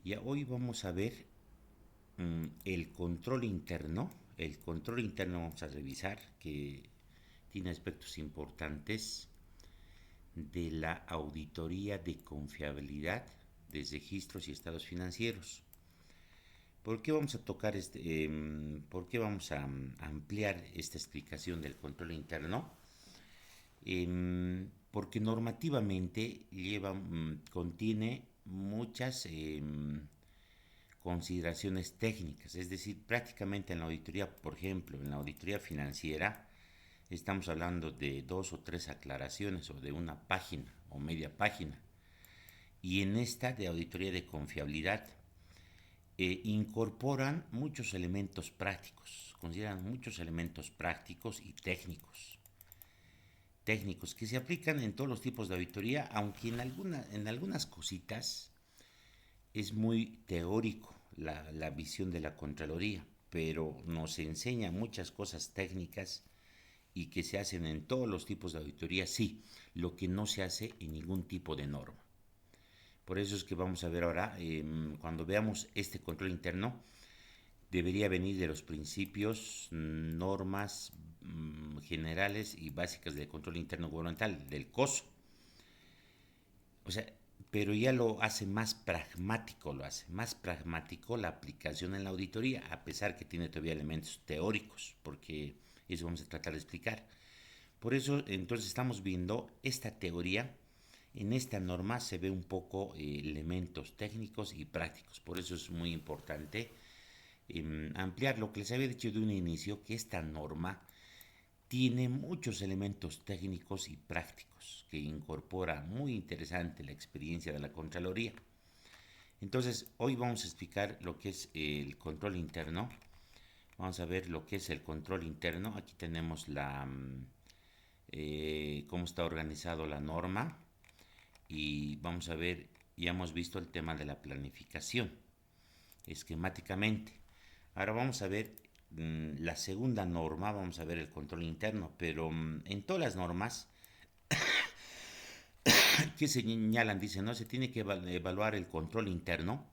Ya hoy vamos a ver el control interno. El control interno vamos a revisar que tiene aspectos importantes de la auditoría de confiabilidad de registros y estados financieros. ¿Por qué vamos a tocar por qué vamos a ampliar esta explicación del control interno? Porque normativamente contiene muchas consideraciones técnicas, es decir, prácticamente en la auditoría, por ejemplo, en la auditoría financiera, estamos hablando de dos o tres aclaraciones o de una página o media página. Y en esta de auditoría de confiabilidad incorporan muchos elementos prácticos, consideran muchos elementos prácticos y técnicos que se aplican en todos los tipos de auditoría, aunque en algunas cositas es muy teórico la visión de la Contraloría, pero nos enseña muchas cosas técnicas y que se hacen en todos los tipos de auditoría, sí, lo que no se hace en ningún tipo de norma. Por eso es que vamos a ver ahora, cuando veamos este control interno, debería venir de los principios, normas generales y básicas del control interno gubernamental, del COSO. O sea, pero ya lo hace más pragmático, lo hace más pragmático la aplicación en la auditoría, a pesar que tiene todavía elementos teóricos, porque eso vamos a tratar de explicar. Por eso, entonces, estamos viendo esta teoría. En esta norma se ve un poco elementos técnicos y prácticos. Por eso es muy importante ampliar lo que les había dicho de un inicio, que esta norma tiene muchos elementos técnicos y prácticos que incorpora muy interesante la experiencia de la Contraloría. Entonces, hoy vamos a explicar lo que es el control interno. Vamos a ver lo que es el control interno. Aquí tenemos cómo está organizado la norma y vamos a ver, ya hemos visto el tema de la planificación esquemáticamente. Ahora vamos a ver la segunda norma, vamos a ver el control interno, pero en todas las normas que señalan, dicen, no, se tiene que evaluar el control interno.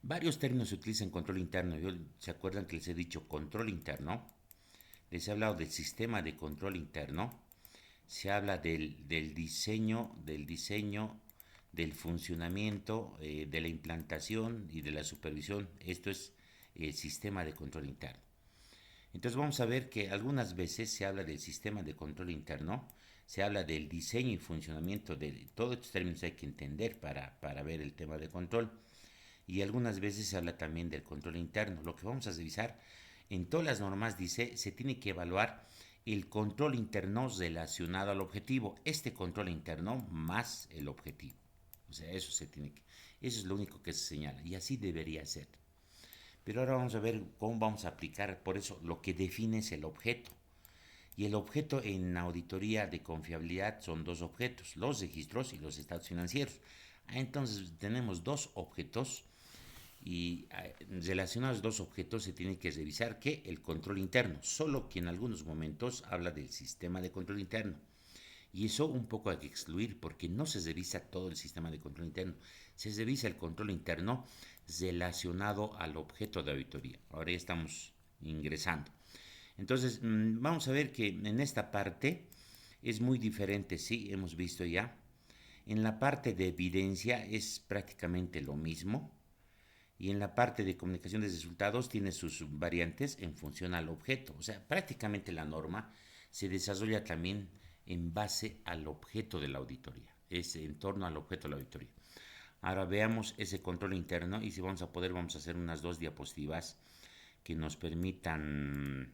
Varios términos se utilizan en control interno. ¿Se acuerdan que les he dicho control interno? Les he hablado del sistema de control interno. Se habla del diseño, del funcionamiento, de la implantación y de la supervisión. Esto es el sistema de control interno. Entonces vamos a ver que algunas veces se habla del sistema de control interno, se habla del diseño y funcionamiento de todos estos términos hay que entender para ver el tema de control. Y algunas veces se habla también del control interno. Lo que vamos a revisar en todas las normas dice se tiene que evaluar el control interno relacionado al objetivo. Este control interno más el objetivo. O sea, eso es lo único que se señala. Y así debería ser. Pero ahora vamos a ver cómo vamos a aplicar, por eso lo que define es el objeto. Y el objeto en auditoría de confiabilidad son dos objetos, los registros y los estados financieros. Entonces tenemos dos objetos y relacionados a los dos objetos se tiene que revisar que el control interno, solo que en algunos momentos habla del sistema de control interno. Y eso un poco hay que excluir porque no se revisa todo el sistema de control interno, se revisa el control interno relacionado al objeto de auditoría. Ahora ya estamos ingresando. Entonces, vamos a ver que en esta parte es muy diferente, sí, hemos visto ya. En la parte de evidencia es prácticamente lo mismo. Y en la parte de comunicación de resultados tiene sus variantes en función al objeto. O sea, prácticamente la norma se desarrolla también en base al objeto de la auditoría, es en torno al objeto de la auditoría. Ahora veamos ese control interno y si vamos a poder, vamos a hacer unas dos diapositivas que nos permitan,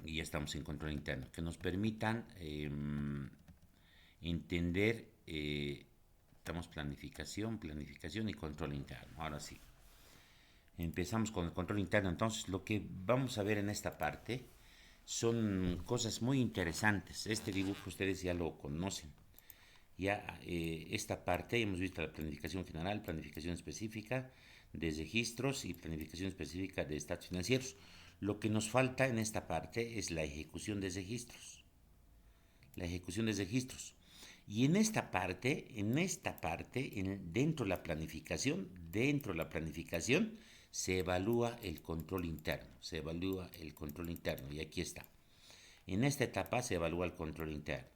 y ya estamos en control interno, que nos permitan entender, estamos planificación y control interno. Ahora sí, empezamos con el control interno. Entonces, lo que vamos a ver en esta parte son cosas muy interesantes. Este dibujo ustedes ya lo conocen. Ya esta parte hemos visto la planificación general, planificación específica de registros y planificación específica de estados financieros. Lo que nos falta en esta parte es la ejecución de registros. La ejecución de registros. Y dentro de la planificación, se evalúa el control interno, y aquí está. En esta etapa se evalúa el control interno.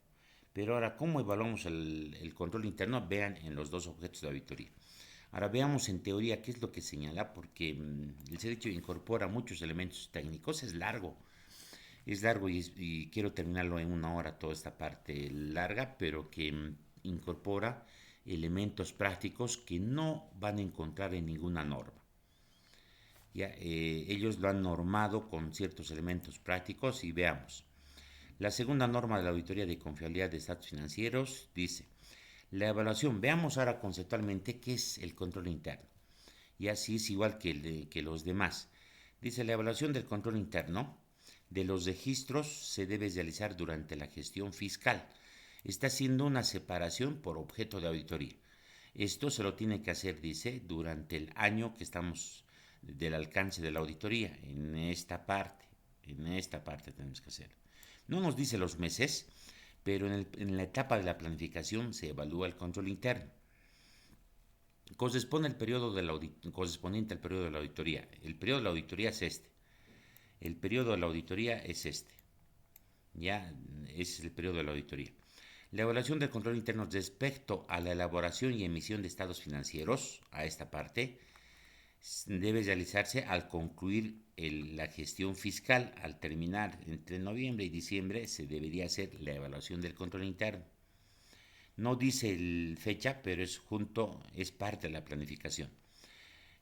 Pero ahora, ¿cómo evaluamos el control interno? Vean en los dos objetos de auditoría. Ahora veamos en teoría qué es lo que señala, porque el servicio incorpora muchos elementos técnicos, es largo y quiero terminarlo en una hora toda esta parte larga, pero que incorpora elementos prácticos que no van a encontrar en ninguna norma. Ya, ellos lo han normado con ciertos elementos prácticos y veamos. La segunda norma de la auditoría de confiabilidad de estados financieros dice, la evaluación, veamos ahora conceptualmente qué es el control interno. Y así es igual que los demás. Dice, la evaluación del control interno de los registros se debe realizar durante la gestión fiscal. Está haciendo una separación por objeto de auditoría. Esto se lo tiene que hacer, dice, durante el año que estamos del alcance de la auditoría. En esta parte tenemos que hacerlo. No nos dice los meses, pero en la etapa de la planificación se evalúa el control interno. Correspondiente al periodo de la auditoría. El periodo de la auditoría es este. El periodo de la auditoría es este. Ya es el periodo de la auditoría. La evaluación del control interno respecto a la elaboración y emisión de estados financieros, a esta parte, debe realizarse al concluir la gestión fiscal. Al terminar entre noviembre y diciembre se debería hacer la evaluación del control interno. No dice fecha, pero es parte de la planificación.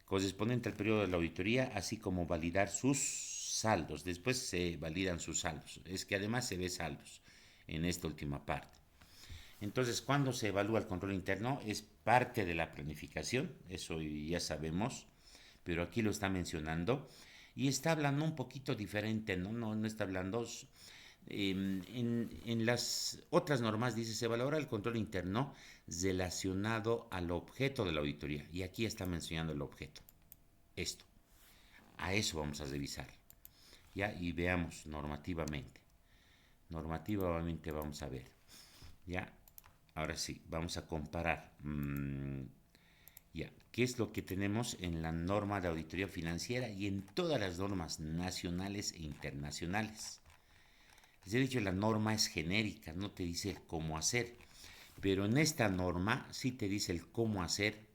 Correspondiente al periodo de la auditoría, así como validar sus saldos. Después se validan sus saldos. Es que además se ve saldos en esta última parte. Entonces, cuando se evalúa el control interno, es parte de la planificación, eso ya sabemos, pero aquí lo está mencionando y está hablando un poquito diferente, no está hablando. En las otras normas dice, se valora el control interno relacionado al objeto de la auditoría, y aquí está mencionando el objeto. Esto, a eso vamos a revisar, ya, y veamos normativamente. Normativamente vamos a ver, ya. Ahora sí, vamos a comparar. Ya, ¿qué es lo que tenemos en la norma de auditoría financiera y en todas las normas nacionales e internacionales? Les he dicho, la norma es genérica, no te dice cómo hacer, pero en esta norma sí te dice el cómo hacer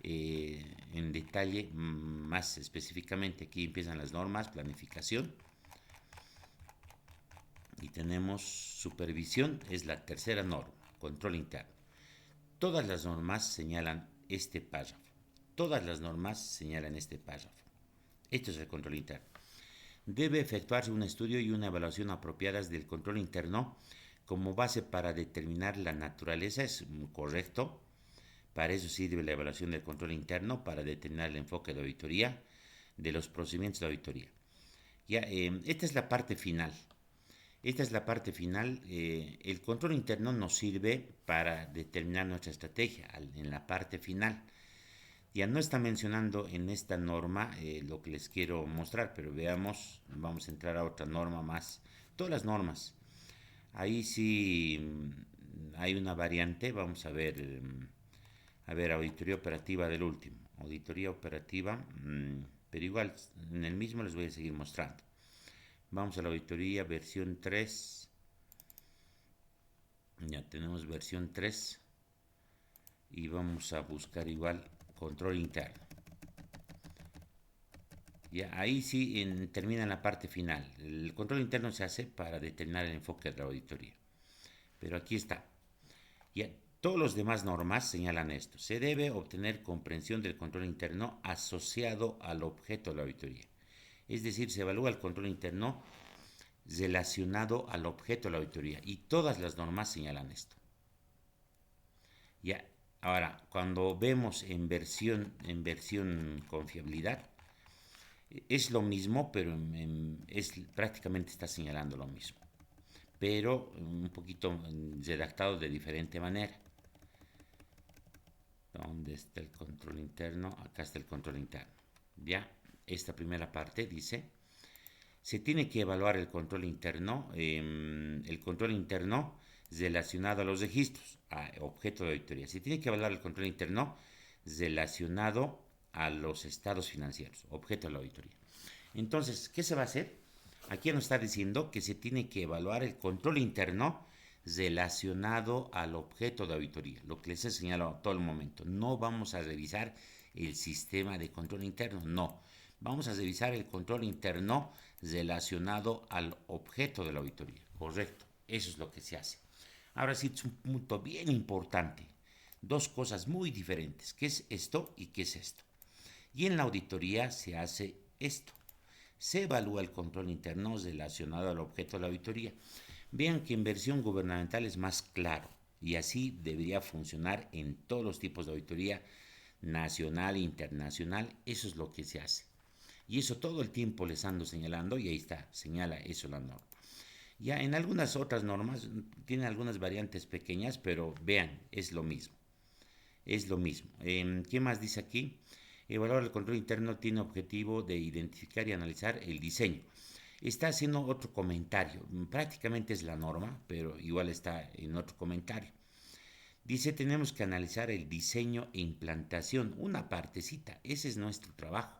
en detalle, más específicamente. Aquí empiezan las normas, planificación, y tenemos supervisión, es la tercera norma, control interno. Todas las normas señalan este párrafo. Todas las normas señalan este párrafo. Esto es el control interno. Debe efectuarse un estudio y una evaluación apropiadas del control interno como base para determinar la naturaleza. Es correcto. Para eso sirve la evaluación del control interno, para determinar el enfoque de auditoría, de los procedimientos de auditoría. Ya, esta es la parte final. El control interno nos sirve para determinar nuestra estrategia en la parte final. Ya no está mencionando en esta norma lo que les quiero mostrar, pero veamos, vamos a entrar a otra norma más. Todas las normas. Ahí sí hay una variante, vamos a ver, auditoría operativa del último. Auditoría operativa, pero igual en el mismo les voy a seguir mostrando. Vamos a la auditoría versión 3. Ya tenemos versión 3. Y vamos a buscar igual control interno. Ya, ahí sí termina la parte final. El control interno se hace para determinar el enfoque de la auditoría. Pero aquí está. Ya, todos los demás normas señalan esto. Se debe obtener comprensión del control interno asociado al objeto de la auditoría. Es decir, se evalúa el control interno relacionado al objeto de la auditoría. Y todas las normas señalan esto. Ya, ahora, cuando vemos en versión confiabilidad, es lo mismo, pero prácticamente está señalando lo mismo, pero un poquito redactado de diferente manera. ¿Dónde está el control interno? Acá está el control interno. Ya, esta primera parte dice, se tiene que evaluar el control interno. El control interno relacionado a los registros, a objeto de auditoría. Se tiene que evaluar el control interno relacionado a los estados financieros, objeto de la auditoría. Entonces, ¿qué se va a hacer? Aquí nos está diciendo que se tiene que evaluar el control interno relacionado al objeto de auditoría, lo que les he señalado todo el momento. No vamos a revisar el sistema de control interno, no. Vamos a revisar el control interno relacionado al objeto de la auditoría, correcto. Eso es lo que se hace. Ahora sí, es un punto bien importante. Dos cosas muy diferentes. ¿Qué es esto y qué es esto? Y en la auditoría se hace esto. Se evalúa el control interno relacionado al objeto de la auditoría. Vean que inversión gubernamental es más claro y así debería funcionar en todos los tipos de auditoría nacional e internacional. Eso es lo que se hace. Y eso todo el tiempo les ando señalando y ahí está, señala eso la norma. Ya en algunas otras normas tienen algunas variantes pequeñas, pero vean, es lo mismo. Es lo mismo. ¿Qué más dice aquí? Evaluar el control interno tiene objetivo de identificar y analizar el diseño. Está haciendo otro comentario. Prácticamente es la norma, pero igual está en otro comentario. Dice, tenemos que analizar el diseño e implantación. Una partecita. Ese es nuestro trabajo.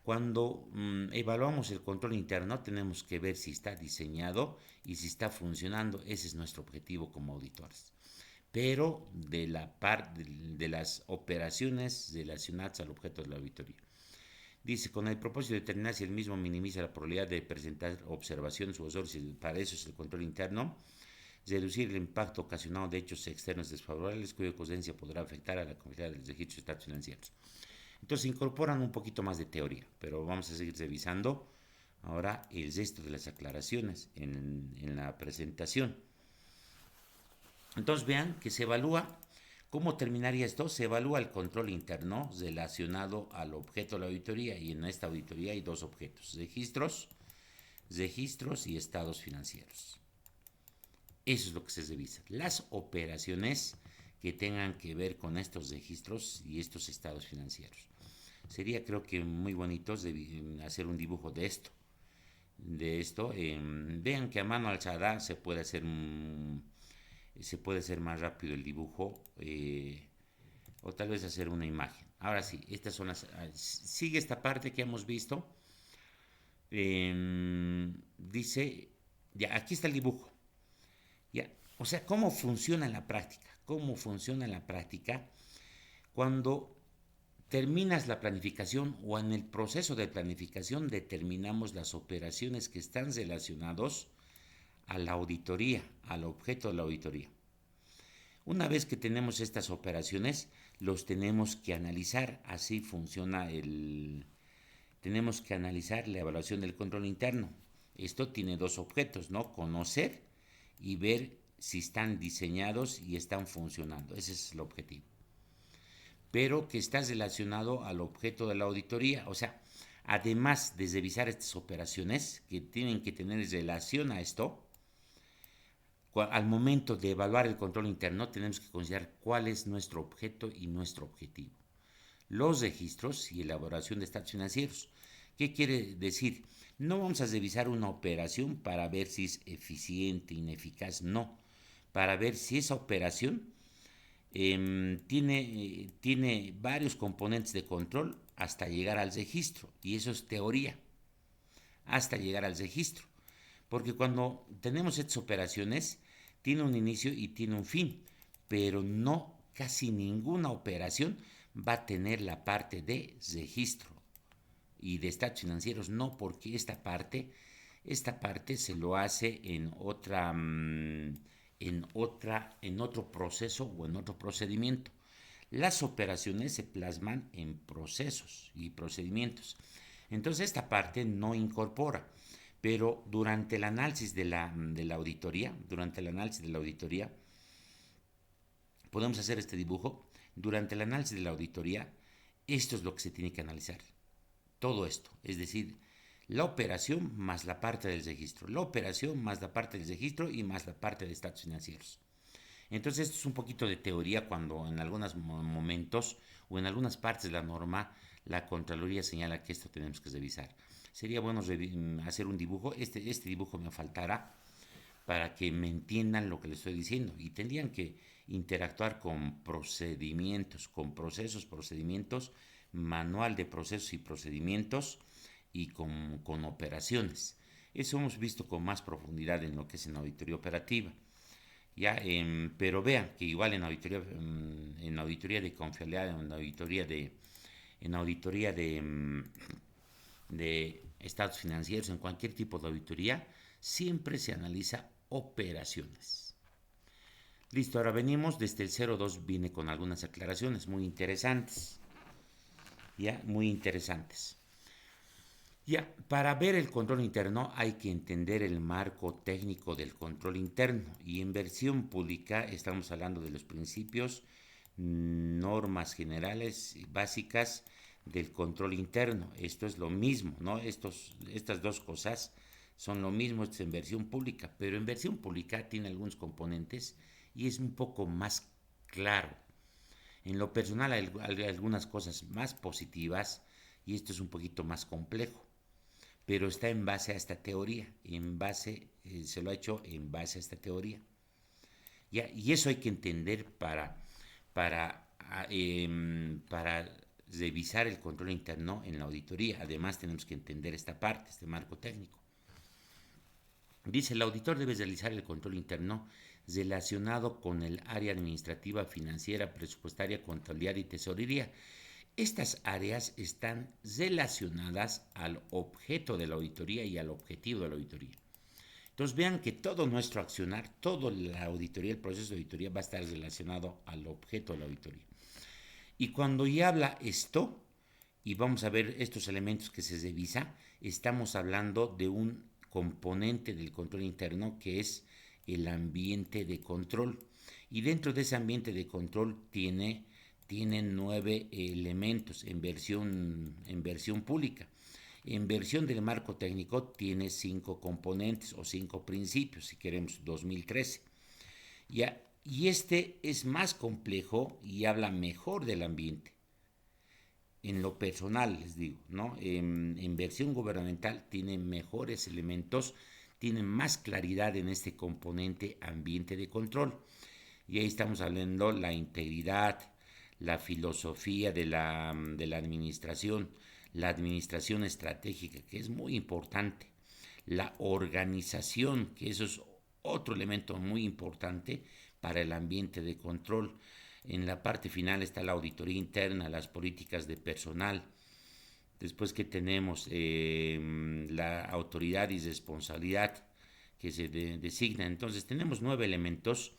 Cuando evaluamos el control interno, tenemos que ver si está diseñado y si está funcionando. Ese es nuestro objetivo como auditores. Pero de la parte de las operaciones relacionadas al objeto de la auditoría. Dice, con el propósito de determinar si el mismo minimiza la probabilidad de presentar observaciones u errores, para eso es el control interno, reducir el impacto ocasionado de hechos externos desfavorables cuya consecuencia podrá afectar a la confiabilidad de los registros de estados financieros. Entonces incorporan un poquito más de teoría, pero vamos a seguir revisando ahora el resto de las aclaraciones en la presentación. Entonces vean que se evalúa. ¿Cómo terminaría esto? Se evalúa el control interno relacionado al objeto de la auditoría y en esta auditoría hay dos objetos, registros y estados financieros. Eso es lo que se revisa. Las operaciones que tengan que ver con estos registros y estos estados financieros. Sería creo que muy bonito hacer un dibujo de esto. Vean que a mano alzada se puede hacer más rápido el dibujo o tal vez hacer una imagen. Ahora sí, estas son sigue esta parte que hemos visto. Dice, ya, aquí está el dibujo. Ya, o sea, ¿cómo funciona en la práctica? ¿Cómo funciona en la práctica cuando terminas la planificación o en el proceso de planificación determinamos las operaciones que están relacionados a la auditoría, al objeto de la auditoría? Una vez que tenemos estas operaciones, los tenemos que analizar. Así funciona tenemos que analizar la evaluación del control interno. Esto tiene dos objetos, ¿no? Conocer y ver si están diseñados y están funcionando. Ese es el objetivo. Pero que está relacionado al objeto de la auditoría. O sea, además de revisar estas operaciones que tienen que tener relación a esto, al momento de evaluar el control interno tenemos que considerar cuál es nuestro objeto y nuestro objetivo. Los registros y elaboración de estados financieros. ¿Qué quiere decir? No vamos a revisar una operación para ver si es eficiente, ineficaz, no. Para ver si esa operación tiene varios componentes de control hasta llegar al registro. Y eso es teoría. Hasta llegar al registro. Porque cuando tenemos estas operaciones, tiene un inicio y tiene un fin, pero no casi ninguna operación va a tener la parte de registro y de estados financieros, no, porque esta parte se lo hace en otro proceso o en otro procedimiento. Las operaciones se plasman en procesos y procedimientos. Entonces esta parte no incorpora. Pero durante el análisis de la auditoría, podemos hacer este dibujo. Durante el análisis de la auditoría, esto es lo que se tiene que analizar. Todo esto, es decir, la operación más la parte del registro, la operación más la parte del registro y más la parte de estados financieros. Entonces, esto es un poquito de teoría cuando en algunos momentos o en algunas partes de la norma la Contraloría señala que esto tenemos que revisar. Sería bueno hacer un dibujo. Este dibujo me faltará para que me entiendan lo que les estoy diciendo y tendrían que interactuar con procedimientos, con procesos, procedimientos, manual de procesos y procedimientos y con operaciones. Eso hemos visto con más profundidad en lo que es en auditoría operativa. Ya, pero vean que igual en auditoría de confiabilidad, en auditoría de estados financieros, en cualquier tipo de auditoría, siempre se analiza operaciones. Listo, ahora venimos desde el 02, viene con algunas aclaraciones muy interesantes. Ya, muy interesantes. Ya, para ver el control interno hay que entender el marco técnico del control interno y en versión pública estamos hablando de los principios, normas generales y básicas del control interno. Esto es lo mismo, ¿no? Estas dos cosas son lo mismo, esto es en versión pública, pero en versión pública tiene algunos componentes y es un poco más claro. En lo personal hay algunas cosas más positivas y esto es un poquito más complejo, pero está en base a esta teoría, se lo ha hecho en base a esta teoría. ¿Ya? Y eso hay que entender para revisar el control interno en la auditoría. Además tenemos que entender esta parte, este marco técnico. Dice, el auditor debe realizar el control interno relacionado con el área administrativa, financiera, presupuestaria, contabilidad y tesorería. Estas áreas están relacionadas al objeto de la auditoría y al objetivo de la auditoría. Entonces vean que todo nuestro accionar, toda la auditoría, el proceso de auditoría va a estar relacionado al objeto de la auditoría. Y cuando ya habla esto, y vamos a ver estos elementos que se revisa, estamos hablando de un componente del control interno que es el ambiente de control. Y dentro de ese ambiente de control tiene 9 elementos en versión pública. En versión del marco técnico tiene 5 componentes o 5 principios, si queremos, 2013. Ya, y este es más complejo y habla mejor del ambiente. En lo personal, les digo, ¿no? En versión gubernamental tiene mejores elementos, tiene más claridad en este componente ambiente de control. Y ahí estamos hablando la integridad, la filosofía de la administración, la administración estratégica, que es muy importante, la organización, que eso es otro elemento muy importante para el ambiente de control. En la parte final está la auditoría interna, las políticas de personal. Después que tenemos la autoridad y responsabilidad que se designa. Entonces tenemos 9 elementos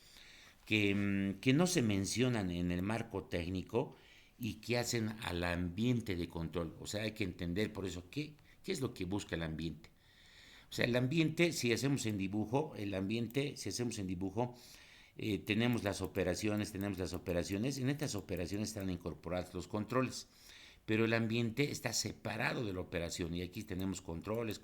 que no se mencionan en el marco técnico y que hacen al ambiente de control. O sea, hay que entender por eso qué es lo que busca el ambiente. O sea, el ambiente, si hacemos en dibujo, tenemos las operaciones, en estas operaciones están incorporados los controles, pero el ambiente está separado de la operación y aquí tenemos controles,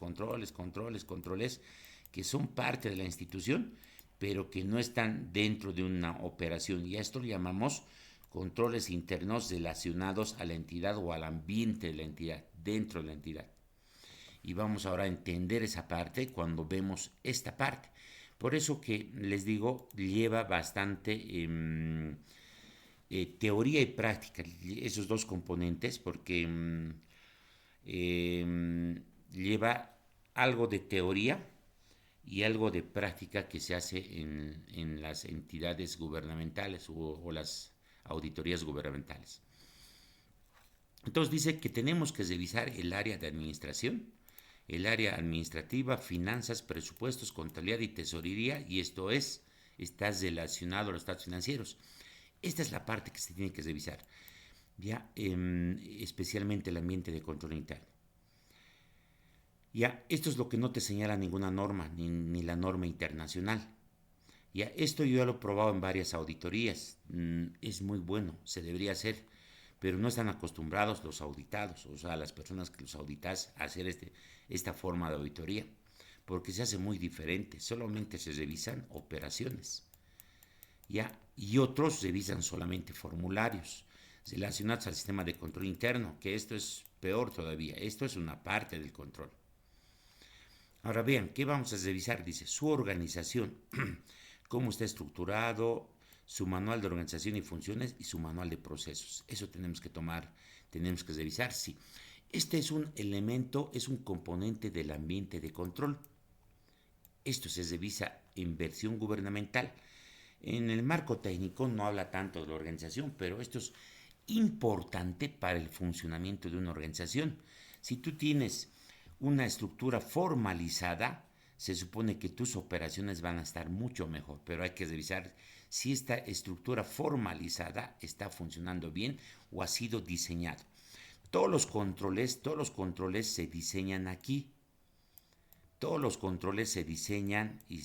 que son parte de la institución, pero que no están dentro de una operación. Y a esto le llamamos controles internos relacionados a la entidad o al ambiente de la entidad, dentro de la entidad. Y vamos ahora a entender esa parte cuando vemos esta parte. Por eso que les digo, lleva bastante teoría y práctica, esos dos componentes, porque lleva algo de teoría y algo de práctica que se hace en las entidades gubernamentales o las auditorías gubernamentales. Entonces dice que tenemos que revisar el área de administración, el área administrativa, finanzas, presupuestos, contabilidad y tesorería, y está relacionado a los estados financieros. Esta es la parte que se tiene que revisar, ya especialmente el ambiente de control interno. Ya, esto es lo que no te señala ninguna norma, ni la norma internacional. Ya, esto yo ya lo he probado en varias auditorías, es muy bueno, se debería hacer, pero no están acostumbrados los auditados, o sea, las personas que los auditas a hacer esta forma de auditoría, porque se hace muy diferente, solamente se revisan operaciones, ya, y otros revisan solamente formularios relacionados al sistema de control interno, que esto es peor todavía, esto es una parte del control. Ahora bien, ¿qué vamos a revisar? Dice su organización, cómo está estructurado, su manual de organización y funciones y su manual de procesos. Eso tenemos que tomar, tenemos que revisar, sí. Este es un elemento, es un componente del ambiente de control. Esto se revisa en versión gubernamental. En el marco técnico no habla tanto de la organización, pero esto es importante para el funcionamiento de una organización. Si tú tienes una estructura formalizada, se supone que tus operaciones van a estar mucho mejor, pero hay que revisar si esta estructura formalizada está funcionando bien o ha sido diseñado. Todos los controles se diseñan aquí. Todos los controles se diseñan y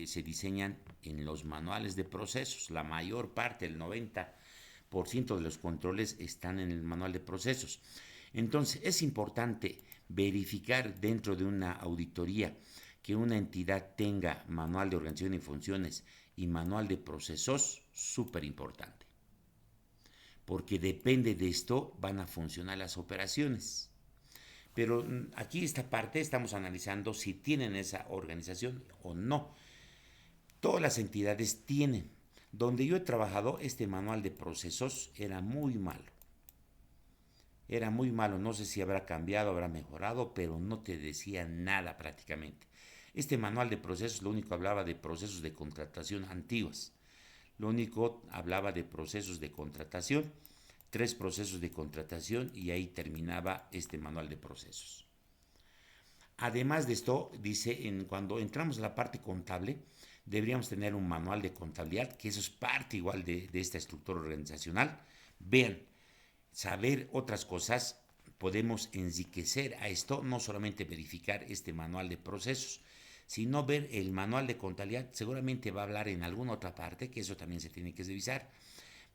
se diseñan en los manuales de procesos. La mayor parte, el 90% de los controles están en el manual de procesos. Entonces es importante verificar dentro de una auditoría que una entidad tenga manual de organización y funciones y manual de procesos, súper importante. Porque depende de esto van a funcionar las operaciones. Pero aquí esta parte estamos analizando si tienen esa organización o no. Todas las entidades tienen. Donde yo he trabajado, este manual de procesos era muy malo. Era muy malo, no sé si habrá cambiado, habrá mejorado, pero no te decía nada prácticamente. Este manual de procesos lo único hablaba de procesos de contratación antiguos. Lo único hablaba de procesos de contratación, 3 procesos de contratación y ahí terminaba este manual de procesos. Además de esto, dice, cuando entramos a la parte contable, deberíamos tener un manual de contabilidad, que eso es parte igual de esta estructura organizacional. Vean, saber otras cosas, podemos enriquecer a esto, no solamente verificar este manual de procesos, sino ver el manual de contabilidad, seguramente va a hablar en alguna otra parte, que eso también se tiene que revisar,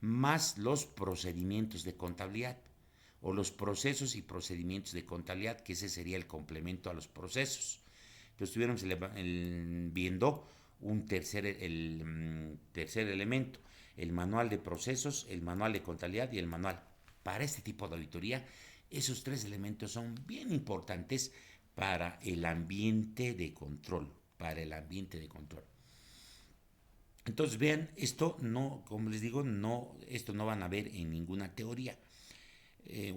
más los procedimientos de contabilidad o los procesos y procedimientos de contabilidad, que ese sería el complemento a los procesos. Entonces estuviéramos viendo tercer elemento, el manual de procesos, el manual de contabilidad y el manual. Para este tipo de auditoría, esos 3 elementos son bien importantes para el ambiente de control, para el ambiente de control. Entonces vean, esto no, como les digo, no, esto no van a ver en ninguna teoría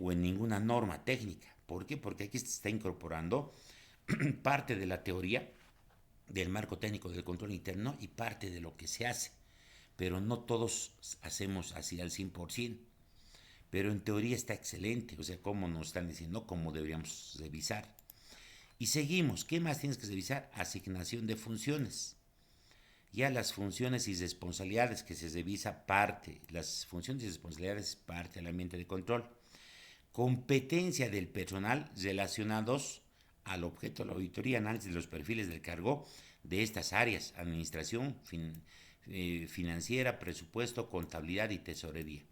o en ninguna norma técnica. ¿Por qué? Porque aquí se está incorporando parte de la teoría del marco técnico del control interno y parte de lo que se hace. Pero no todos hacemos así al 100%. Pero en teoría está excelente, o sea, cómo nos están diciendo, cómo deberíamos revisar. Y seguimos, ¿qué más tienes que revisar? Asignación de funciones. Ya las funciones y responsabilidades que se revisa parte, las funciones y responsabilidades parte del ambiente de control. Competencia del personal relacionados al objeto de la auditoría, análisis de los perfiles del cargo de estas áreas, administración financiera, presupuesto, contabilidad y tesorería.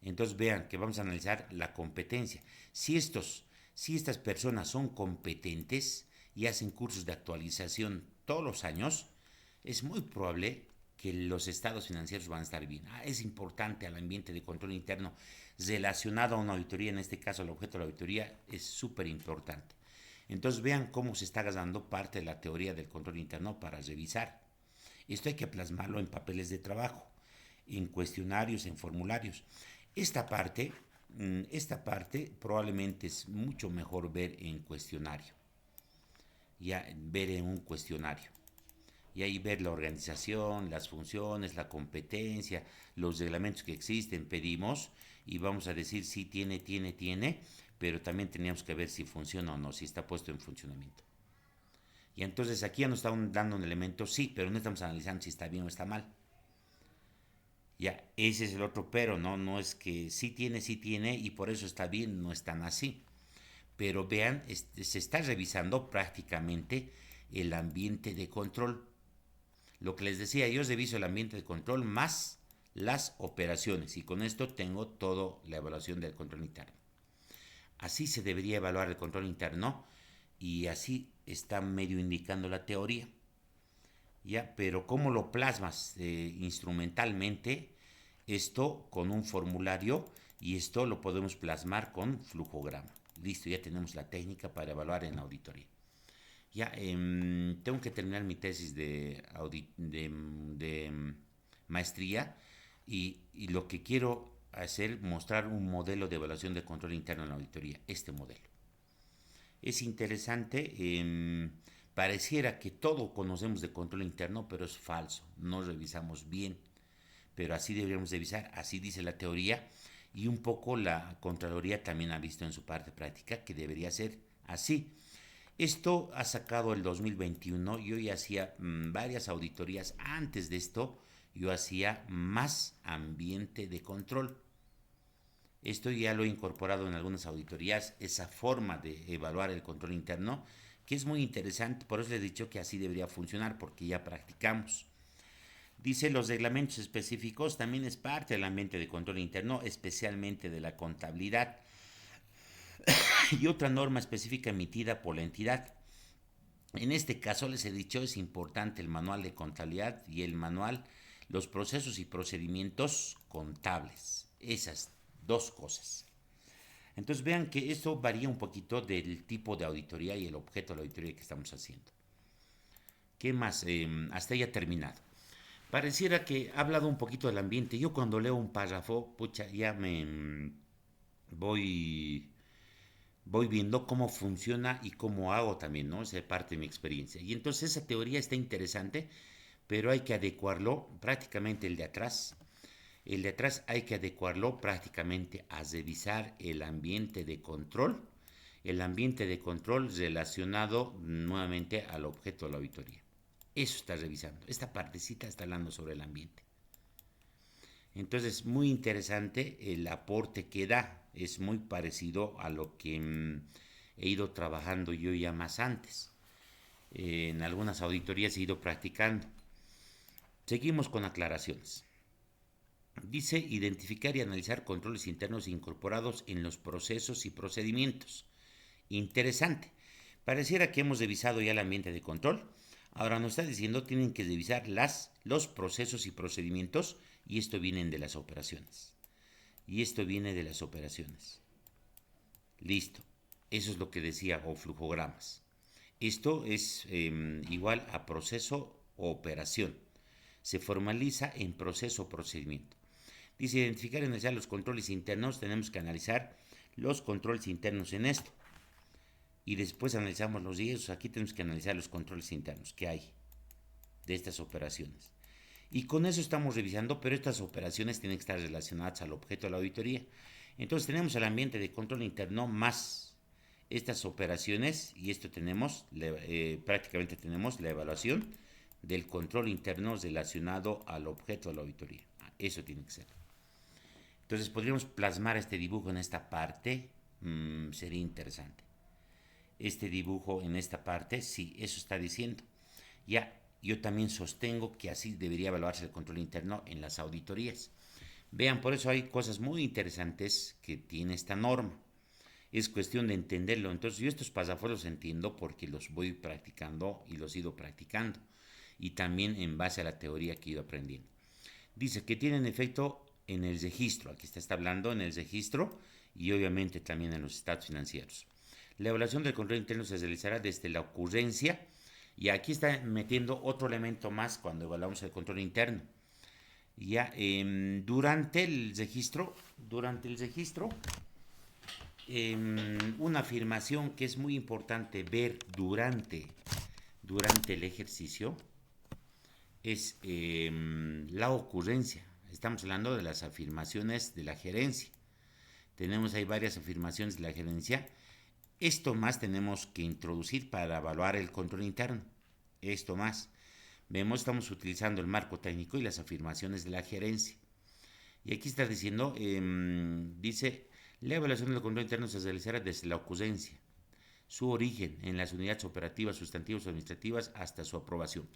Entonces vean que vamos a analizar la competencia. Si estas personas son competentes y hacen cursos de actualización todos los años, es muy probable que los estados financieros van a estar bien. Es importante al ambiente de control interno relacionado a una auditoría, en este caso el objeto de la auditoría es súper importante. Entonces vean cómo se está gastando parte de la teoría del control interno para revisar. Esto hay que plasmarlo en papeles de trabajo, en cuestionarios, en formularios. Esta parte probablemente es mucho mejor ver en cuestionario, ya ver en un cuestionario. Y ahí ver la organización, las funciones, la competencia, los reglamentos que existen, pedimos y vamos a decir si tiene, pero también teníamos que ver si funciona o no, si está puesto en funcionamiento. Y entonces aquí ya nos están dando un elemento, sí, pero no estamos analizando si está bien o está mal. Ya, ese es el otro pero, ¿no? No es que sí tiene y por eso está bien, no es tan así. Pero vean, se está revisando prácticamente el ambiente de control. Lo que les decía, yo reviso el ambiente de control más las operaciones y con esto tengo toda la evaluación del control interno. Así se debería evaluar el control interno y así está medio indicando la teoría. Ya, pero ¿cómo lo plasmas instrumentalmente? Esto con un formulario y esto lo podemos plasmar con flujograma. Listo, ya tenemos la técnica para evaluar en auditoría. Ya, tengo que terminar mi tesis de maestría y lo que quiero hacer, mostrar un modelo de evaluación de control interno en la auditoría, este modelo. Es interesante, pareciera que todo conocemos de control interno, pero es falso, no revisamos bien, pero así deberíamos revisar, así dice la teoría y un poco la Contraloría también ha visto en su parte práctica que debería ser así. Esto ha sacado el 2021, yo ya hacía varias auditorías antes de esto, yo hacía más ambiente de control. Esto ya lo he incorporado en algunas auditorías, esa forma de evaluar el control interno, que es muy interesante, por eso les he dicho que así debería funcionar, porque ya practicamos. Dice los reglamentos específicos también es parte del ambiente de control interno, especialmente de la contabilidad, y otra norma específica emitida por la entidad. En este caso les he dicho es importante el manual de contabilidad y el manual, los procesos y procedimientos contables. Esas dos cosas. Entonces vean que esto varía un poquito del tipo de auditoría y el objeto de la auditoría que estamos haciendo. ¿Qué más? Hasta ya terminado. Pareciera que ha hablado un poquito del ambiente. Yo cuando leo un párrafo, pucha, ya me voy voy viendo cómo funciona y cómo hago también, ¿no? Esa es parte de mi experiencia. Y entonces esa teoría está interesante, pero hay que adecuarlo prácticamente el de atrás. El de atrás hay que adecuarlo prácticamente a revisar el ambiente de control relacionado nuevamente al objeto de la auditoría. Eso está revisando. Esta partecita está hablando sobre el ambiente. Entonces, muy interesante el aporte que da. Es muy parecido a lo que he ido trabajando yo ya más antes. En algunas auditorías he ido practicando. Seguimos con aclaraciones. Dice identificar y analizar controles internos incorporados en los procesos y procedimientos. Interesante. Pareciera que hemos revisado ya el ambiente de control. Ahora nos está diciendo tienen que revisar los procesos y procedimientos y esto viene de las operaciones. Y esto viene de las operaciones. Listo. Eso es lo que decía o flujogramas. Esto es igual a proceso o operación. Se formaliza en proceso o procedimiento. Dice identificar y analizar los controles internos. Tenemos que analizar los controles internos en esto. Y después analizamos los riesgos. Aquí tenemos que analizar los controles internos que hay de estas operaciones. Y con eso estamos revisando, pero estas operaciones tienen que estar relacionadas al objeto de la auditoría. Entonces tenemos el ambiente de control interno más estas operaciones y esto tenemos, prácticamente tenemos la evaluación del control interno relacionado al objeto de la auditoría. Eso tiene que ser. Entonces podríamos plasmar este dibujo en esta parte, sería interesante. Este dibujo en esta parte, sí, eso está diciendo. Ya, yo también sostengo que así debería evaluarse el control interno en las auditorías. Vean, por eso hay cosas muy interesantes que tiene esta norma. Es cuestión de entenderlo. Entonces yo estos pasafueros los entiendo porque los voy practicando y los he ido practicando. Y también en base a la teoría que he ido aprendiendo. Dice que tienen efecto en el registro. Aquí está hablando en el registro y obviamente también en los estados financieros. La evaluación del control interno se realizará desde la ocurrencia y aquí está metiendo otro elemento más cuando evaluamos el control interno. Ya durante el registro, una afirmación que es muy importante ver durante el ejercicio es la ocurrencia. Estamos hablando de las afirmaciones de la gerencia. Tenemos ahí varias afirmaciones de la gerencia. Esto más tenemos que introducir para evaluar el control interno. Esto más. Vemos, estamos utilizando el marco técnico y las afirmaciones de la gerencia. Y aquí está diciendo, dice, la evaluación del control interno se realizará desde la ocurrencia, su origen en las unidades operativas, sustantivas o administrativas hasta su aprobación.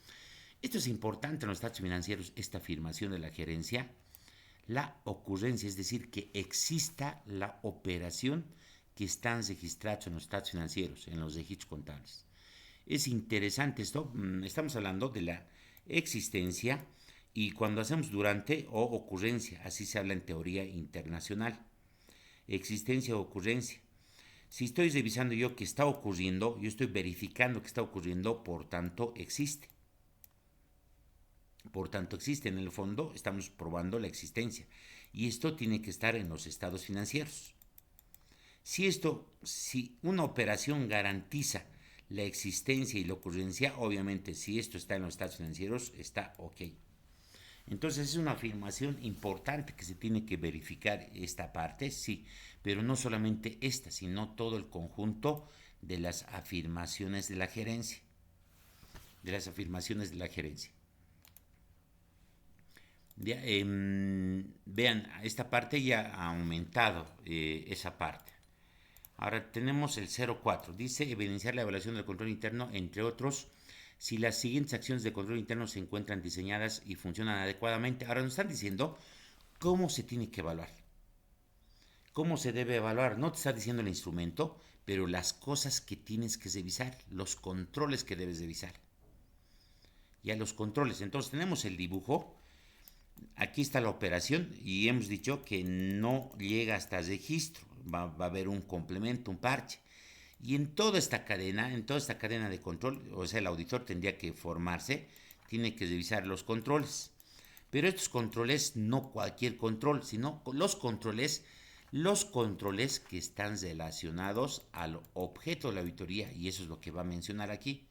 Esto es importante en los estados financieros, esta afirmación de la gerencia, la ocurrencia, es decir, que exista la operación que están registrados en los estados financieros, en los registros contables. Es interesante esto, estamos hablando de la existencia y cuando hacemos durante o ocurrencia, así se habla en teoría internacional. Existencia o ocurrencia. Si estoy revisando yo que está ocurriendo, yo estoy verificando que está ocurriendo, por tanto existe. Por tanto existe, en el fondo estamos probando la existencia. Y esto tiene que estar en los estados financieros. Si una operación garantiza la existencia y la ocurrencia, obviamente si esto está en los estados financieros, está ok. Entonces es una afirmación importante que se tiene que verificar esta parte, sí, pero no solamente esta, sino todo el conjunto de las afirmaciones de la gerencia. De las afirmaciones de la gerencia. Ya, vean, esta parte ya ha aumentado esa parte. Ahora tenemos el 04. Dice evidenciar la evaluación del control interno, entre otros, si las siguientes acciones de control interno se encuentran diseñadas y funcionan adecuadamente. Ahora nos están diciendo cómo se tiene que evaluar. ¿Cómo se debe evaluar? No te está diciendo el instrumento, pero las cosas que tienes que revisar, los controles que debes revisar. Ya los controles. Entonces tenemos el dibujo. Aquí está la operación y hemos dicho que no llega hasta el registro. Va a haber un complemento, un parche. Y en toda esta cadena de control, o sea, el auditor tendría que formarse, tiene que revisar los controles. Pero estos controles, no cualquier control, sino los controles que están relacionados al objeto de la auditoría, y eso es lo que va a mencionar aquí.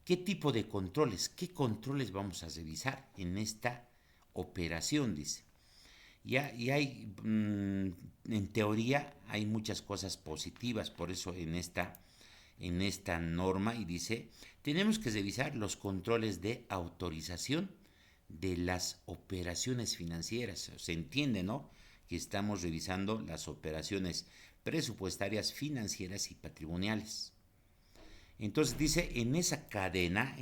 ¿Qué tipo de controles? ¿Qué controles vamos a revisar en esta operación? Dice. Y hay, en teoría, hay muchas cosas positivas, por eso en esta norma, y dice, tenemos que revisar los controles de autorización de las operaciones financieras. Se entiende, ¿no? Que estamos revisando las operaciones presupuestarias, financieras y patrimoniales. Entonces dice, en esa cadena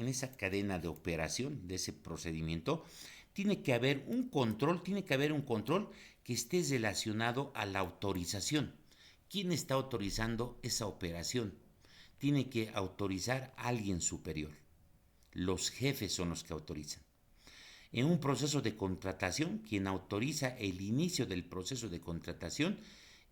de operación, de ese procedimiento, tiene que haber un control que esté relacionado a la autorización. ¿Quién está autorizando esa operación? Tiene que autorizar a alguien superior. Los jefes son los que autorizan. En un proceso de contratación, quien autoriza el inicio del proceso de contratación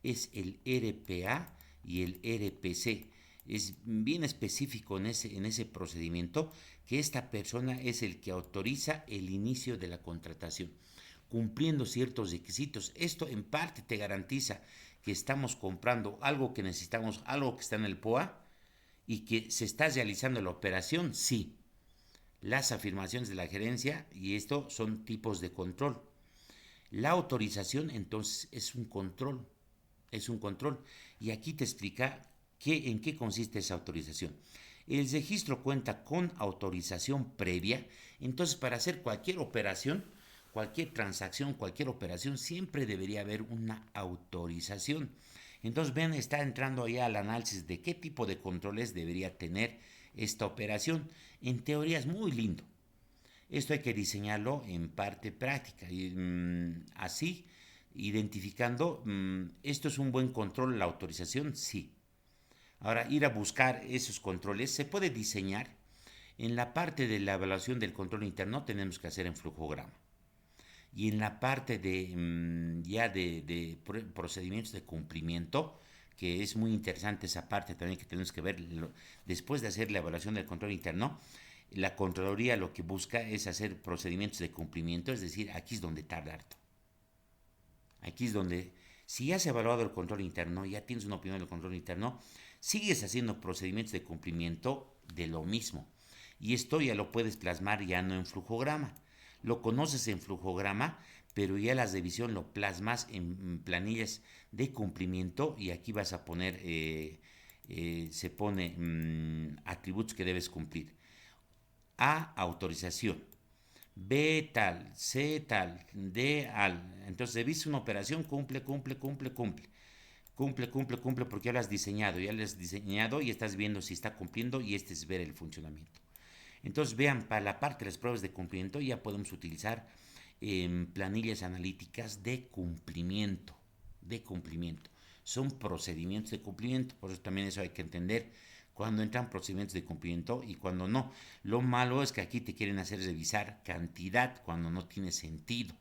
es el RPA y el RPC. Es bien específico en ese procedimiento que esta persona es el que autoriza el inicio de la contratación, cumpliendo ciertos requisitos. Esto en parte te garantiza que estamos comprando algo que necesitamos, algo que está en el POA y que se está realizando la operación, sí. Las afirmaciones de la gerencia, y esto son tipos de control. La autorización entonces es un control, y aquí te explica en qué consiste esa autorización. El registro cuenta con autorización previa, entonces para hacer cualquier operación, cualquier transacción, cualquier operación, siempre debería haber una autorización. Entonces ven, está entrando ya al análisis de qué tipo de controles debería tener esta operación. En teoría es muy lindo. Esto hay que diseñarlo en parte práctica. Y, así, identificando, ¿esto es un buen control, la autorización? Sí. Ahora, ir a buscar esos controles se puede diseñar. En la parte de la evaluación del control interno tenemos que hacer en flujograma. Y en la parte de procedimientos de cumplimiento, que es muy interesante esa parte también que tenemos que ver, después de hacer la evaluación del control interno, la Contraloría lo que busca es hacer procedimientos de cumplimiento, es decir, aquí es donde tarda harto. Aquí es donde, si ya has evaluado el control interno, ya tienes una opinión del control interno, sigues haciendo procedimientos de cumplimiento de lo mismo. Y esto ya lo puedes plasmar ya no en flujograma. Lo conoces en flujograma, pero ya la revisión lo plasmas en planillas de cumplimiento y aquí vas a poner, se pone atributos que debes cumplir. A, autorización. B, tal. C, tal. D, al. Entonces, revisa una operación, cumple. Cumple, porque ya lo has diseñado. Y estás viendo si está cumpliendo y este es ver el funcionamiento. Entonces, vean, para la parte de las pruebas de cumplimiento ya podemos utilizar planillas analíticas de cumplimiento. Son procedimientos de cumplimiento, por eso también eso hay que entender cuando entran procedimientos de cumplimiento y cuando no. Lo malo es que aquí te quieren hacer revisar cantidad cuando no tiene sentido.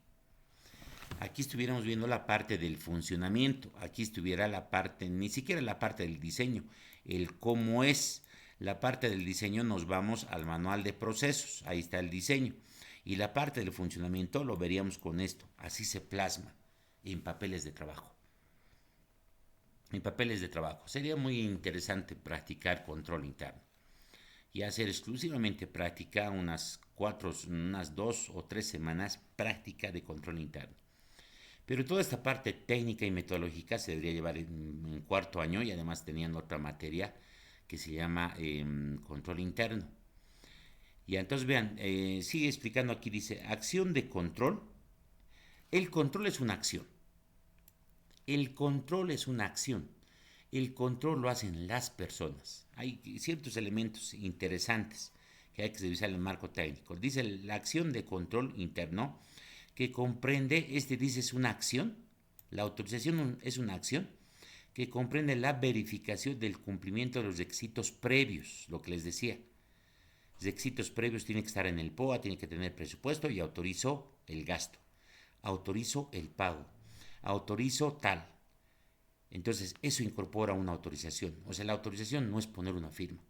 Aquí estuviéramos viendo la parte del funcionamiento, aquí estuviera la parte, ni siquiera la parte del diseño, el cómo es. La parte del diseño nos vamos al manual de procesos, ahí está el diseño. Y la parte del funcionamiento lo veríamos con esto, así se plasma en papeles de trabajo. En papeles de trabajo. Sería muy interesante practicar control interno y hacer exclusivamente práctica unas 2 o 3 semanas práctica de control interno. Pero toda esta parte técnica y metodológica se debería llevar en cuarto año y además tenían otra materia que se llama control interno. Y entonces vean, sigue explicando aquí, dice, acción de control. El control es una acción. El control es una acción. El control lo hacen las personas. Hay ciertos elementos interesantes que hay que revisar en el marco técnico. Dice la acción de control interno que comprende, dice es una acción, la autorización es una acción que comprende la verificación del cumplimiento de los requisitos previos, lo que les decía. Requisitos previos tiene que estar en el POA, tiene que tener presupuesto y autorizo el gasto, autorizo el pago, autorizo tal. Entonces, eso incorpora una autorización. O sea, la autorización no es poner una firma.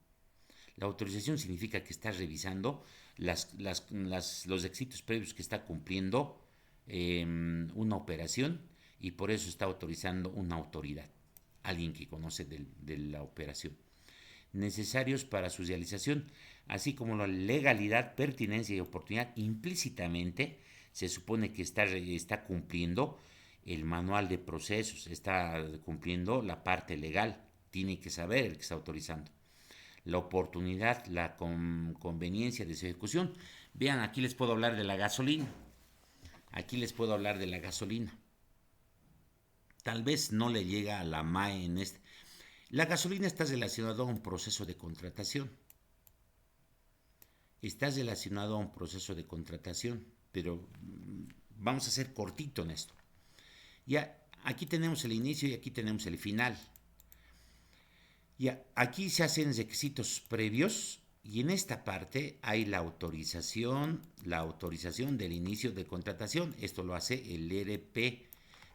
La autorización significa que está revisando los requisitos previos que está cumpliendo una operación y por eso está autorizando una autoridad, alguien que conoce de la operación. Necesarios para su realización, así como la legalidad, pertinencia y oportunidad, implícitamente se supone que está cumpliendo el manual de procesos, está cumpliendo la parte legal, tiene que saber el que está autorizando. La oportunidad, la conveniencia de su ejecución. Vean, aquí les puedo hablar de la gasolina. Aquí les puedo hablar de la gasolina. Tal vez no le llega a la MAE en este. La gasolina está relacionada a un proceso de contratación. Está relacionado a un proceso de contratación, pero vamos a ser cortito en esto. Ya, aquí tenemos el inicio y aquí tenemos el final. Ya, aquí se hacen requisitos previos y en esta parte hay la autorización del inicio de contratación. Esto lo hace el RP,